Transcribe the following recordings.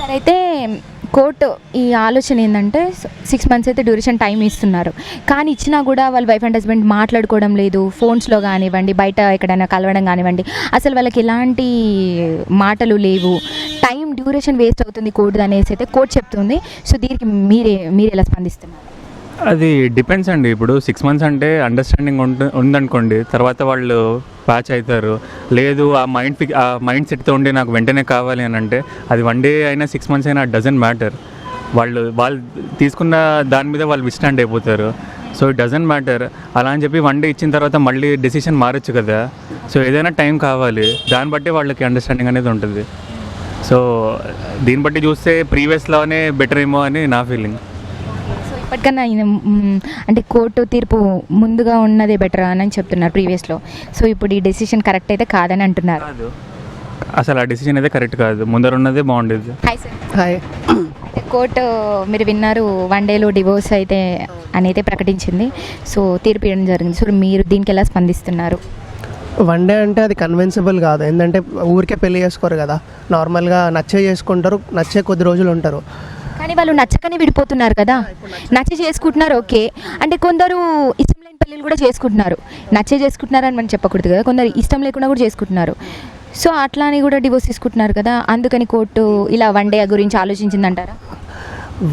సరే, అయితే కోర్టు ఈ ఆలోచన ఏంటంటే 6 months అయితే డ్యూరేషన్ టైం ఇస్తున్నారు. కానీ ఇచ్చినా కూడా వాళ్ళు వైఫ్ అండ్ హస్బెండ్ మాట్లాడుకోవడం లేదు. ఫోన్స్లో కానివ్వండి, బయట ఎక్కడైనా కలవడం కానివ్వండి, అసలు వాళ్ళకి ఎలాంటి మాటలు లేవు. టైం డ్యూరేషన్ వేస్ట్ అవుతుంది కోర్టు అనేసి అయితే కోర్టు చెప్తుంది. సో దీనికి మీరు ఎలా స్పందిస్తున్నారు? అది డిపెండ్స్ అండి. ఇప్పుడు 6 months అంటే అండర్స్టాండింగ్ ఉందనుకోండి, తర్వాత వాళ్ళు ప్యాచ్ అవుతారు. లేదు ఆ మైండ్ సెట్తో ఉండి నాకు వెంటనే కావాలి అని అంటే అది 1 day అయినా 6 months అయినా డజంట్ మ్యాటర్. వాళ్ళు తీసుకున్న దాని మీద వాళ్ళు విస్టాండ్ అయిపోతారు. So it doesn't matter. అలా అని చెప్పి 1 day ఇచ్చిన తర్వాత మళ్ళీ డెసిషన్ మారచ్చు కదా. సో ఏదైనా టైం కావాలి, దాన్ని బట్టి వాళ్ళకి అండర్స్టాండింగ్ అనేది ఉంటుంది. సో దీన్ని బట్టి చూస్తే ప్రీవియస్లోనే బెటర్ ఏమో అని నా ఫీలింగ్. ఇప్పటికన్నా అంటే కోర్టు తీర్పు ముందుగా ఉన్నదే బెటర్ అని చెప్తున్నారు ప్రీవియస్లో. సో ఇప్పుడు ఈ డెసిషన్ కరెక్ట్ అయితే కాదని అంటున్నారు. అసలు ఆ డెసిషన్ అయితే కరెక్ట్ కాదు, ముందర ఉన్నదే బాగుండేది. Hi sir. హాయ్. అయితే కోర్టు మీరు విన్నారు, 1 dayలో డివోర్స్ అయితే అనేది ప్రకటించింది. సో తీర్పు ఇవ్వడం జరిగింది. సో మీరు దీనికి ఎలా స్పందిస్తున్నారు? 1 day అంటే అది కన్విన్సిబుల్ కాదు. ఏంటంటే ఊరికే పెళ్లి చేసుకోరు కదా, నార్మల్గా నచ్చే చేసుకుంటారు, నచ్చే కొద్ది రోజులు ఉంటారు. కానీ వాళ్ళు నచ్చకనే విడిపోతున్నారు కదా. నచ్చి చేసుకుంటున్నారు, ఓకే. అంటే కొందరు ఇష్టం లేని పెళ్ళిళ్ళు కూడా చేసుకుంటున్నారు. నచ్చే చేసుకుంటున్నారు అని మనం చెప్పకూడదు కదా. కొందరు ఇష్టం లేకుండా కూడా చేసుకుంటున్నారు. సో అట్లా అని కూడా డివోర్స్ తీసుకుంటున్నారు కదా. అందుకని కోర్టు ఇలా 1 day గురించి ఆలోచించిందంటారా?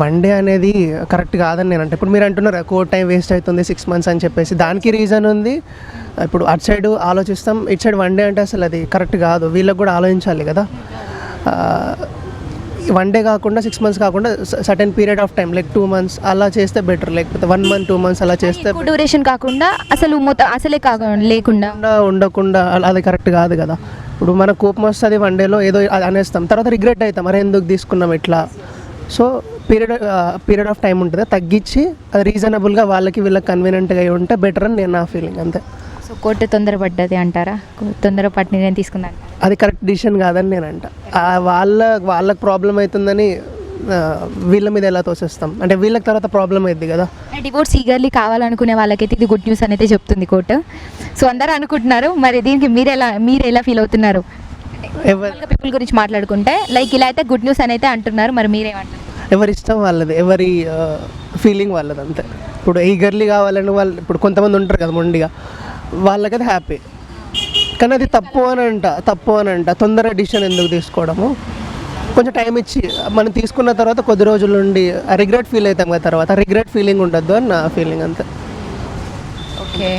1 day అనేది కరెక్ట్ కాదని నేను అంటే, ఇప్పుడు మీరు అంటున్నారు కోర్ట్ టైం వేస్ట్ అవుతుంది 6 months అని చెప్పేసి, దానికి రీజన్ ఉంది. ఇప్పుడు అటు సైడ్ ఆలోచిస్తాం, ఇటు సైడ్ 1 day అంటే అసలు అది కరెక్ట్ కాదు. వీళ్ళకి కూడా ఆలోచించాలి కదా. 1 day కాకుండా 6 months కాకుండా certain period of time like 2 months అలా చేస్తే బెటర్. లేకపోతే 1 month 2 months అలా చేస్తే డ్యూరేషన్ కాకుండా అసలు అసలే లేకుండా ఉండకుండా అది కరెక్ట్ కాదు కదా. ఇప్పుడు మన కోపం వస్తుంది 1 dayలో ఏదో అనేస్తాం, తర్వాత రిగ్రెట్ అవుతాం, మరి ఎందుకు తీసుకున్నాం ఇట్లా. సో పీరియడ్ ఆఫ్ టైం ఉంటుంది, తగ్గించి అది రీజనబుల్గా వాళ్ళకి వీళ్ళకి కన్వీనియంట్గా అయి ఉంటే బెటర్ అని నేను నా ఫీలింగ్, అంతే. సో కోర్టు తొందరపడ్డది అంటారా? తొందరపడి నిర్ణయం తీసుకుందా? అది కరెక్ట్ డిసిషన్ కాదని నేను అంట. వాళ్ళకి ప్రాబ్లం అవుతుందని వీళ్ళ మీద ఎలా తోసేస్తాం, అంటే వీళ్ళకి తర్వాత ప్రాబ్లం అవుతుంది కదా. డివోర్స్ ఈగర్లీ కావాలనుకునే వాళ్ళకైతే ఇది గుడ్ న్యూస్ అనేది చెప్తుంది కోర్టు. సో అందరూ అనుకుంటున్నారు, మరి దీనికి మీరు ఎలా ఫీల్ అవుతున్నారు? పీపుల్ గురించి మాట్లాడుకుంటే లైక్ ఇలా అయితే గుడ్ న్యూస్ అని అయితే అంటున్నారు, మరి మీరేమంటారు? ఎవరి ఇష్టం వాళ్ళది, ఎవరి ఫీలింగ్ వాళ్ళది, అంతే. ఇప్పుడు ఈగర్లీ కావాలని వాళ్ళు ఇప్పుడు కొంతమంది ఉంటారు కదా మొండిగా, వాళ్ళకైతే హ్యాపీ. కానీ అది తప్పు అని అంట తొందరగా డిసిషన్ ఎందుకు తీసుకోవడము, కొంచెం టైం ఇచ్చి మనం తీసుకున్న తర్వాత కొద్ది రోజుల నుండి రిగ్రెట్ ఫీల్ అవుతాం కదా, తర్వాత రిగ్రెట్ ఫీలింగ్ ఉండద్దు అని నా ఫీలింగ్, అంతే. ఓకే,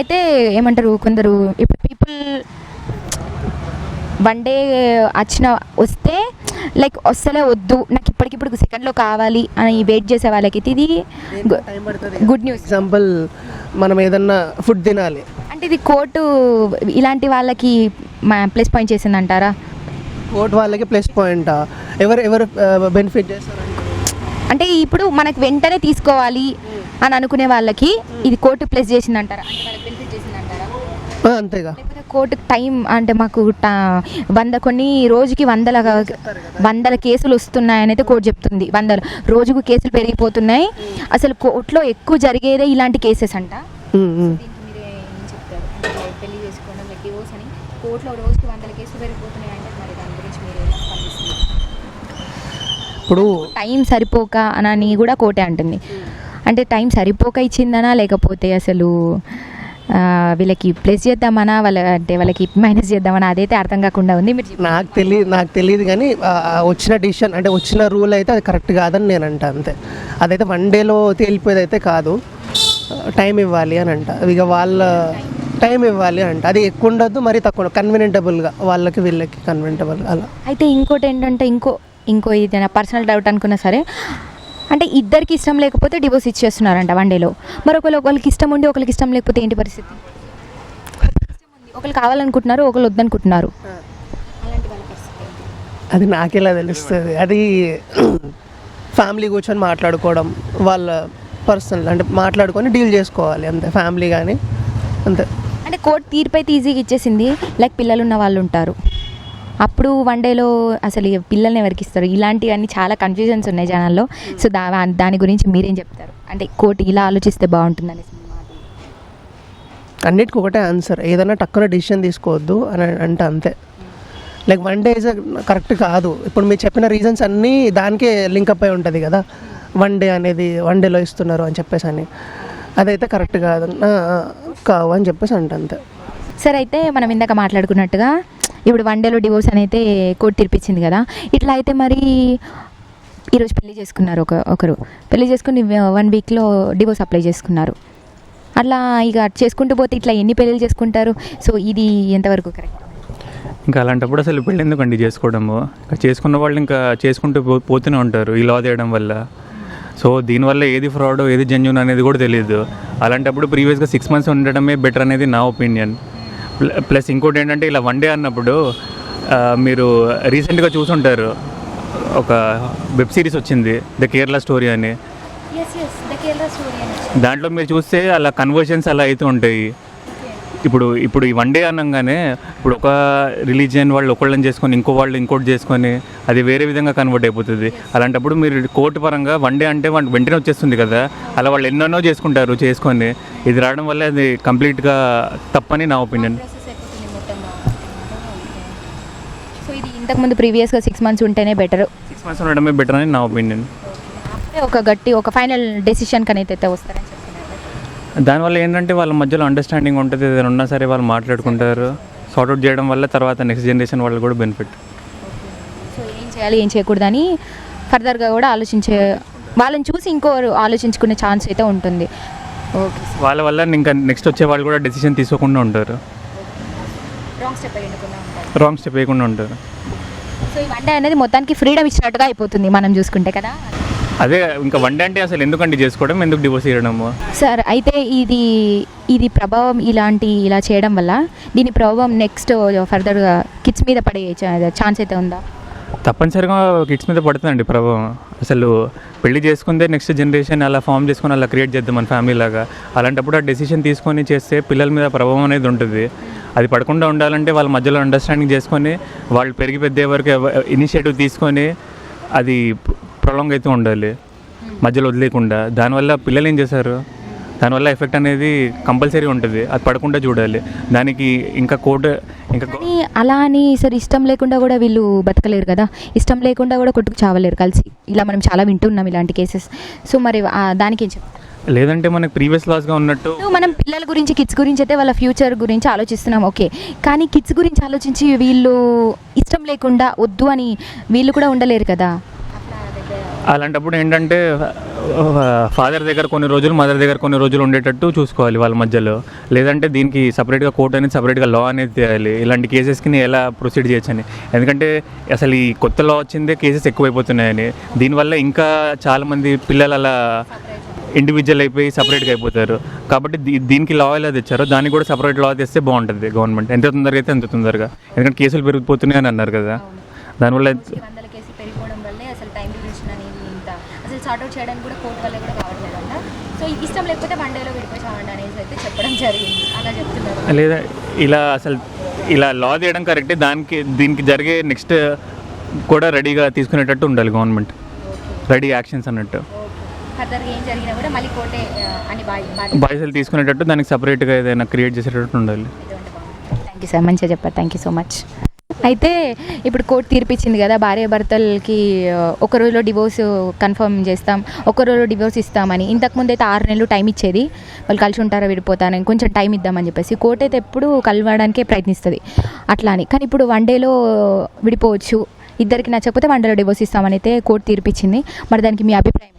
అయితే ఏమంటారు కొందరు ఇప్పుడు పీపుల్ 1 day వస్తే లైక్ వస్తలే వద్దు, నాకు ఇప్పటికిప్పుడు సెకండ్లో కావాలి అని వెయిట్ చేసే వాళ్ళకి ఇది గుడ్ న్యూస్. ఎగ్జాంపుల్, మనం ఏదన్నా ఫుడ్ తినాలి అంటే ఇది కోర్టు ఇలాంటి వాళ్ళకి ప్లస్ పాయింట్ చేసింది అంటారా? కోర్టు వాళ్ళకి ప్లస్ పాయింట్, ఎవరు బెనిఫిట్ చేస్తారంటే అంటే ఇప్పుడు మనకు వెంటనే తీసుకోవాలి అని అనుకునే వాళ్ళకి ఇది కోర్టు ప్లస్ చేసింది అంటారా? అంటే వాళ్ళకి బెనిఫిట్ చేసింది అంటారా? అంతేగా. కోర్టుకి టైం అంటే మాకు కొన్ని రోజుకి వందల కేసులు వస్తున్నాయని అయితే కోర్టు చెప్తుంది. రోజుకు కేసులు పెరిగిపోతున్నాయి. అసలు కోర్టులో ఎక్కువ జరిగేదే ఇలాంటి కేసెస్ అంట. పెళ్లి చేసుకోవడం డివోర్స్ అని కోర్టులో రోజుకి 100 కేసులు పెరిగిపోతున్నాయి అంటే మరి దాని గురించి మీరు ఎలా స్పందిస్తున్నారు? ఇప్పుడు టైం సరిపోక అని కూడా కోర్టే అంటుంది. అంటే టైం సరిపోక ఇచ్చిందనా, లేకపోతే అసలు వీళ్ళకి ప్లస్ చేద్దామనా, వాళ్ళకి మైనస్ చేద్దామనా, అదైతే అర్థం కాకుండా ఉంది. నాకు తెలియదు కానీ వచ్చిన డిసిషన్ అంటే వచ్చిన రూల్ అయితే అది కరెక్ట్ కాదని నేను అంట, అంతే. అదైతే 1 dayలో తేలిపోయేది అయితే కాదు, టైం ఇవ్వాలి అని అంట. ఇక వాళ్ళ టైం ఇవ్వాలి అంట, అది ఎక్కువ ఉండద్దు మరి తక్కువ, కన్వీనియంటబుల్గా వాళ్ళకి వీళ్ళకి కన్వీనియంటబుల్ అలా. అయితే ఇంకోటి ఏంటంటే ఇంకో ఇది నా పర్సనల్ డౌట్ అనుకున్నా సరే, అంటే ఇద్దరికి ఇష్టం లేకపోతే డివోర్స్ ఇచ్చేస్తున్నారంట 1 dayలో. మరి ఒకరికి ఇష్టం ఉండి ఒకరికి ఇష్టం లేకపోతే ఏంటి పరిస్థితి? ఒకరు కావాలనుకుంటున్నారు, ఒకరు వద్దనుకుంటున్నారు, అది నాకెలా తెలుస్తుంది? అది ఫ్యామిలీ కూర్చొని మాట్లాడుకోవడం, వాళ్ళ పర్సనల్ అంటే మాట్లాడుకొని డీల్ చేసుకోవాలి, అంతే. ఫ్యామిలీ కానీ అంతే. అంటే కోర్టు తీర్పు అయితే ఈజీగా ఇచ్చేసింది, లైక్ పిల్లలు ఉన్న వాళ్ళు ఉంటారు, అప్పుడు 1 dayలో అసలు పిల్లల్ని ఎవరికి ఇస్తారు? ఇలాంటివన్నీ చాలా కన్ఫ్యూజన్స్ ఉన్నాయి జనాల్లో. సో దాని గురించి మీరేం చెప్తారు? అంటే కోర్టు ఇలా ఆలోచిస్తే బాగుంటుందని. అన్నిటికీ ఒకటే ఆన్సర్, ఏదైనా టక్కున డిసిషన్ తీసుకోవద్దు అని అంటే, అంతే. Like one day is correct కాదు. ఇప్పుడు మీరు చెప్పిన రీజన్స్ అన్నీ దానికే లింకప్ అయి ఉంటుంది కదా, వన్ డే అనేది వన్ డేలో ఇస్తున్నారు అని చెప్పేసి అని, అదైతే కరెక్ట్ కాదు కావు అని చెప్పేసి అంతే. సరే, అయితే మనం ఇందాక మాట్లాడుకున్నట్టుగా ఇప్పుడు వన్ డేలో డివోర్స్ అనేది కోర్టు తీర్పిచ్చింది కదా, ఇట్లా అయితే మరి ఈరోజు పెళ్లి చేసుకున్నారు ఒకరు పెళ్లి చేసుకుని 1 వీక్లో డివోర్స్ అప్లై చేసుకున్నారు. అట్లా ఇక చేసుకుంటూ పోతే ఇట్లా ఎన్ని పెళ్ళిళ్ళు చేసుకుంటారు? సో ఇది ఎంతవరకు కరెక్ట్? ఇంకా అలాంటప్పుడు అసలు పెళ్ళి ఎందుకండి చేసుకోవడము? ఇంకా చేసుకున్న వాళ్ళు ఇంకా చేసుకుంటూ పోతూనే ఉంటారు ఈ లా చేయడం వల్ల. సో దీనివల్ల ఏది ఫ్రాడ్ ఏది జెన్యూన్ అనేది కూడా తెలియదు. అలాంటప్పుడు ప్రీవియస్గా 6 months ఉండడమే బెటర్ అనేది నా ఒపీనియన్. ప్లస్ ఇంకోటి ఏంటంటే ఇలా వన్ డే అన్నప్పుడు మీరు రీసెంట్గా చూసుంటారు, ఒక వెబ్ సిరీస్ వచ్చింది ద కేరళ స్టోరీ అని. దాంట్లో మీరు చూస్తే అలా కన్వర్షన్స్ అలా అయితే ఉంటాయి. ఇప్పుడు ఈ వన్ డే అనగానే ఇప్పుడు ఒక రిలీజియన్ వాళ్ళు ఒకళ్ళని చేసుకొని ఇంకో వాళ్ళు ఇంకోటి చేసుకొని అది వేరే విధంగా కన్వర్ట్ అయిపోతుంది. అలాంటప్పుడు మీరు కోర్టు పరంగా వన్ డే అంటే వాళ్ళు వెంటనే వచ్చేస్తుంది కదా, అలా వాళ్ళు ఎన్నెన్నో చేసుకుంటారు చేసుకొని, ఇది రావడం వల్ల అది కంప్లీట్గా తప్పని నా ఒపీనియన్. సో ఇది ఇంతకుముందు ప్రీవియస్గా 6 months ఉంటేనే బెటర్, 6 months ఉండడమే బెటర్ అని నా ఒపీనియన్. ఒక ఫైనల్ డెసిషన్ కనైతే వస్తారని చెప్తున్నారు. దానివల్ల ఏంటంటే వాళ్ళ మధ్యలో అండర్స్టాండింగ్ ఉంటుంది, ఏదైనా ఉన్నా సరే వాళ్ళు మాట్లాడుకుంటారు. సార్ట్అవుట్ చేయడం వల్ల తర్వాత నెక్స్ట్ జనరేషన్ వాళ్ళు కూడా బెనిఫిట్. సో ఏం చేయాలి ఏం చేయకూడదని ఫర్దర్గా కూడా వాళ్ళని చూసి ఇంకోరు ఆలోచించుకునే ఛాన్స్ అయితే ఉంటుంది. ఓకే, వాళ్ళ వల్ల ఇంకా నెక్స్ట్ వచ్చే వాళ్ళు కూడా డెసిషన్ తీసుకోకుండా ఉంటారు, రాంగ్ స్టెప్ వేయకుండా ఉంటారు. సో ఈ వన్ డే అనేది మొత్తానికి ఫ్రీడమ్ ఇచ్చినట్టుగా అయిపోతుంది మనం చూసుకుంటే కదా. అదే ఇంకా వన్ డే అంటే అసలు ఎందుకంటే చేసుకోవడం, ఎందుకు డివోర్స్ చేయడము? సార్, అయితే ఇది ప్రభావం ఇలా చేయడం వల్ల దీని ప్రభావం నెక్స్ట్ ఫర్దర్గా కిడ్స్ మీద పడే ఛాన్స్ అయితే ఉందా? తప్పనిసరిగా కిడ్స్ మీద పడుతుందండి ప్రభావం. అసలు పెళ్లి చేసుకుందే నెక్స్ట్ జనరేషన్ అలా ఫామ్ చేసుకొని అలా క్రియేట్ చేద్దాం మన ఫ్యామిలీ లాగా. అలాంటప్పుడు ఆ డెసిషన్ తీసుకొని చేస్తే పిల్లల మీద ప్రభావం అనేది ఉంటుంది. అది పడకుండా ఉండాలంటే వాళ్ళ మధ్యలో అండర్స్టాండింగ్ చేసుకొని వాళ్ళు పెరిగి పెద్ద వరకు ఇనిషియేటివ్ తీసుకొని అది ప్రొలాంగ్ అయితే ఉండాలి, మధ్యలో వదిలేకుండా. దానివల్ల పిల్లలు ఏం చేశారు, దానివల్ల ఎఫెక్ట్ అనేది కంపల్సరీ ఉంటుంది, అది పడకుండా చూడాలి. దానికి ఇంకా కానీ అలా అని సార్ ఇష్టం లేకుండా కూడా వీళ్ళు బతకలేరు కదా, ఇష్టం లేకుండా కూడా కొట్టుకు చావలేరు కలిసి. ఇలా మనం చాలా వింటున్నాం ఇలాంటి కేసెస్. సో మరి దానికి ఏం చెప్తారు? లేదంటే మనకు ప్రీవియస్ లాస్గా ఉన్నట్టు మనం పిల్లల గురించి కిడ్స్ గురించి అయితే వాళ్ళ ఫ్యూచర్ గురించి ఆలోచిస్తున్నాం, ఓకే. కానీ కిడ్స్ గురించి ఆలోచించి వీళ్ళు ఇష్టం లేకుండా వద్దు అని వీళ్ళు కూడా ఉండలేరు కదా. అలాంటప్పుడు ఏంటంటే ఫాదర్ దగ్గర కొన్ని రోజులు, మదర్ దగ్గర కొన్ని రోజులు ఉండేటట్టు చూసుకోవాలి వాళ్ళ మధ్యలో. లేదంటే దీనికి సపరేట్గా కోర్ట్ అనేది, సపరేట్గా లా అనేది చేయాలి ఇలాంటి కేసెస్కి ఎలా ప్రొసీడ్ చేయొచ్చని. ఎందుకంటే అసలు ఈ కొత్త లా వచ్చిందే కేసెస్ ఎక్కువైపోతున్నాయని, దీనివల్ల ఇంకా చాలామంది పిల్లలు అలా ఇండివిజువల్ అయిపోయి సపరేట్గా అయిపోతారు. కాబట్టి దీనికి లా ఎలా తెచ్చారో దానికి కూడా సపరేట్ లా తెస్తే బాగుంటుంది గవర్నమెంట్. ఎంత తొందరగా అయితే అంత తొందరగా, ఎందుకంటే కేసులు పెరిగిపోతున్నాయి అని అన్నారు కదా, దానివల్ల సార్ట్అవుట్ చేయడానికి కూడా కోర్టు వల్ల కూడా కావట్లేదంట. సో ఇష్టం లేకపోతే వన్ డేలో విడిపోయామండి అనేసి అయితే చెప్పడం జరిగింది, అలా చెప్తున్నారు. లేదా ఇలా లా చేయడం కరెక్టే, దీనికి జరిగే నెక్స్ట్ కూడా రెడీగా తీసుకునేటట్టు ఉండాలి గవర్నమెంట్, రెడీ యాక్షన్స్ అన్నట్టు. ఫర్దర్గా ఏం జరిగినా కూడా మళ్ళీ కోర్టే అని బాధ్యతలు తీసుకునేటట్టు దానికి సపరేట్గా ఏదైనా క్రియేట్ చేసేటట్టు ఉండాలి. థ్యాంక్ యూ సార్, మంచిగా చెప్పారు, థ్యాంక్ యూ సో మచ్. అయితే ఇప్పుడు కోర్టు తీర్పిచ్చింది కదా, భార్య భర్తలకి ఒక రోజులో డివోర్స్ కన్ఫర్మ్ చేస్తాం, ఒక రోజులో డివోర్స్ ఇస్తామని. ఇంతకుముందు అయితే 6 నెలలు టైం ఇచ్చేది, వాళ్ళు కలిసి ఉంటారో విడిపోతారని, కొంచెం టైం ఇద్దామని చెప్పేసి. కోర్టు అయితే ఎప్పుడు కలవడానికే ప్రయత్నిస్తుంది అట్లా అని. కానీ ఇప్పుడు వన్ డేలో విడిపోవచ్చు, ఇద్దరికి నచ్చకపోతే వన్ డేలో డివోర్స్ ఇస్తామని అయితే కోర్టు తీర్పిచ్చింది. మరి దానికి మీ అభిప్రాయం?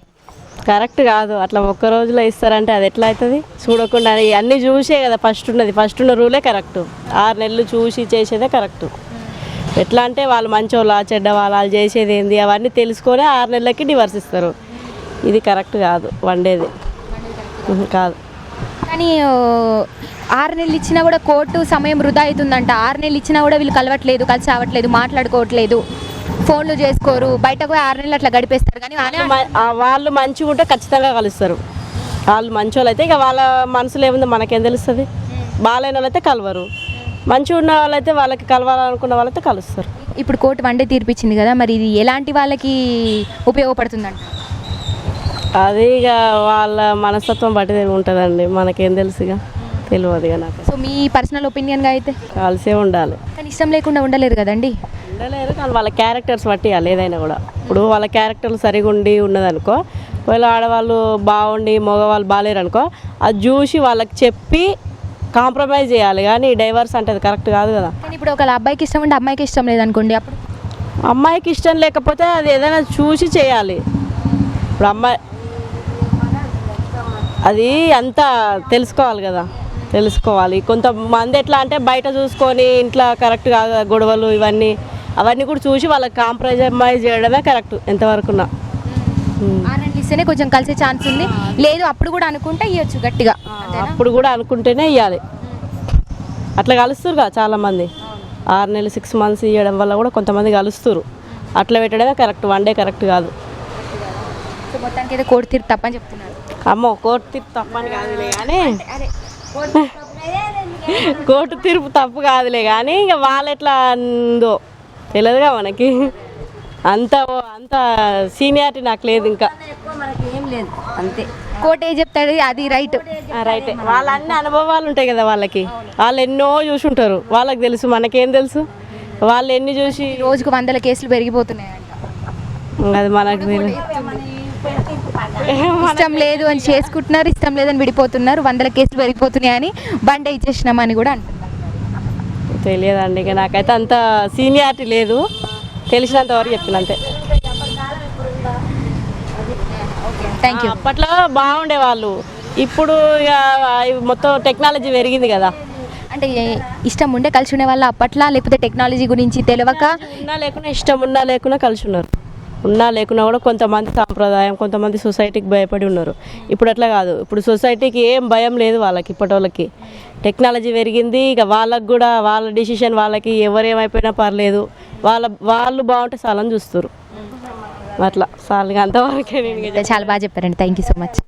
కరెక్ట్ కాదు, అట్లా ఒక్క రోజులో ఇస్తారంటే అది ఎట్లా అవుతుంది? చూడకుండా అన్నీ చూసే కదా ఫస్ట్ ఉన్న రూలే కరెక్ట్. 6 నెలలు చూసి చేసేదే కరెక్ట్. ఎట్లా అంటే వాళ్ళు మంచోళ్ళ చెడ్డ వాళ్ళు చేసేది ఏంది అవన్నీ తెలుసుకొని 6 నెలలకి డివర్స్ ఇస్తారు. ఇది కరెక్ట్ కాదు, వన్ డేది కాదు. కానీ 6 నెలలు ఇచ్చినా కూడా కోర్టు సమయం వృధా అవుతుందంట. 6 నెలలు ఇచ్చినా కూడా వీళ్ళు కలవట్లేదు, కలిసి అవ్వట్లేదు, మాట్లాడుకోవట్లేదు, ఫోన్లు చేసుకోరు, బయటకు 6 నెలలు అట్లా గడిపేస్తారు. కానీ వాళ్ళు మంచిగా ఉంటే ఖచ్చితంగా కలుస్తారు. వాళ్ళు మంచోళ్ళు అయితే ఇక వాళ్ళ మనసులో ఏముందో మనకేం తెలుస్తుంది. బాగాలేని వాళ్ళైతే కలవరు, మంచిగా ఉన్న వాళ్ళైతే వాళ్ళకి కలవాలనుకున్న వాళ్ళైతే కలుస్తారు. ఇప్పుడు కోర్టు వన్ డే తీర్పిచ్చింది కదా, మరి ఇది ఎలాంటి వాళ్ళకి ఉపయోగపడుతుందంట? అది ఇక వాళ్ళ మనస్తత్వం బట్టి ఉంటుందండి, మనకేం తెలుసు. ఇక తెలియదు ఇక నాకు. సో మీ పర్సనల్ ఒపీనియన్గా అయితే కలిసే ఉండాలి. కానీ ఇష్టం లేకుండా ఉండలేరు కదండి. ఉండలేరు కానీ వాళ్ళ క్యారెక్టర్స్ బట్టి ఇవ్వాలి ఏదైనా కూడా. ఇప్పుడు వాళ్ళ క్యారెక్టర్లు సరిగా ఉండి ఉన్నదనుకో, ఒకవేళ ఆడవాళ్ళు బాగుండి మగవాళ్ళు బాగాలేరు అనుకో, అది చూసి వాళ్ళకి చెప్పి కాంప్రమైజ్ చేయాలి. కానీ డైవర్స్ అంటే అది కరెక్ట్ కాదు కదా. కానీ ఇప్పుడు ఒక అబ్బాయికి ఇష్టం ఉంటే అమ్మాయికి ఇష్టం లేదనుకోండి, అప్పుడు అమ్మాయికి ఇష్టం లేకపోతే అది ఏదైనా చూసి చేయాలి. ఇప్పుడు అమ్మాయి అది అంతా తెలుసుకోవాలి కదా, తెలుసుకోవాలి. కొంతమంది ఎట్లా అంటే బయట చూసుకొని ఇంట్లో కరెక్ట్ కాదు గొడవలు అవన్నీ కూడా చూసి వాళ్ళకి కాంప్రమైజ్ చేయడమే కరెక్ట్ ఎంతవరకున్నా. ఆనండి ఇస్తేనే కొంచెం కలిసే ఛాన్స్ ఉంది. లేదు అప్పుడు కూడా అనుకుంటే ఇవ్వచ్చు గట్టిగా. అప్పుడు కూడా అనుకుంటేనే ఇవ్వాలి. అట్లా కలుస్తారు కదా చాలామంది. 6 నెలలు 6 మంత్స్ ఇవ్వడం వల్ల కూడా కొంతమంది కలుస్తారు. అట్లా పెట్టడమే కరెక్ట్, వన్ డే కరెక్ట్ కాదు. సో మొత్తానికి అయితే కోడి తీర్పు తప్పని చెప్తున్నారు. అమ్మో కోర్టు తీర్పు తప్పని కాదులే కానీ కోర్టు తీర్పు తప్పు కాదులే కానీ ఇక వాళ్ళు ఎట్లా అందో తెలియదుగా మనకి. అంత సీనియారిటీ నాకు లేదు ఇంకా. కోర్టు ఏం చెప్తాడు అది రైట్. రైటే. వాళ్ళ అన్ని అనుభవాలు ఉంటాయి కదా వాళ్ళకి. వాళ్ళు ఎన్నో చూసి ఉంటారు, వాళ్ళకి తెలుసు. మనకేం తెలుసు? వాళ్ళు ఎన్ని చూసి రోజుకు 100 కేసులు పెరిగిపోతున్నాయంట. అది మనకు తెలియదు. ఇష్టం లేదు అని చేసుకుంటున్నారు, ఇష్టం లేదని విడిపోతున్నారు, 100 కేసులు పెరిగిపోతున్నాయని బండే ఇచ్చేసినామని కూడా అంటున్నారు. తెలియదండి ఇక నాకైతే అంత సీనియారిటీ లేదు. తెలిసినంత వరకు చెప్పిన అంతే. Thank you. అప్పట్లో బాగుండే వాళ్ళు, ఇప్పుడు ఇక మొత్తం టెక్నాలజీ పెరిగింది కదా. అంటే ఇష్టం ఉండే కలిసి ఉండే వాళ్ళ అప్పట్లో, లేకపోతే టెక్నాలజీ గురించి తెలియక ఉన్నా లేకున్నా, ఇష్టం ఉన్నా లేకున్నా కలిసి ఉన్నారు. ఉన్నా లేకున్నా కూడా కొంతమంది సాంప్రదాయం, కొంతమంది సొసైటీకి భయపడి ఉన్నారు. ఇప్పుడు అట్లా కాదు. ఇప్పుడు సొసైటీకి ఏం భయం లేదు వాళ్ళకి. ఇప్పటి వాళ్ళకి టెక్నాలజీ పెరిగింది. ఇక వాళ్ళకి కూడా వాళ్ళ డిసిషన్ వాళ్ళకి, ఎవరేమైపోయినా పర్లేదు, వాళ్ళు బాగుంటే చాలని చూస్తారు. అట్లా చాలు. అంతవరకే. నేను చాలా బాగా చెప్పారండి. Thank you so much.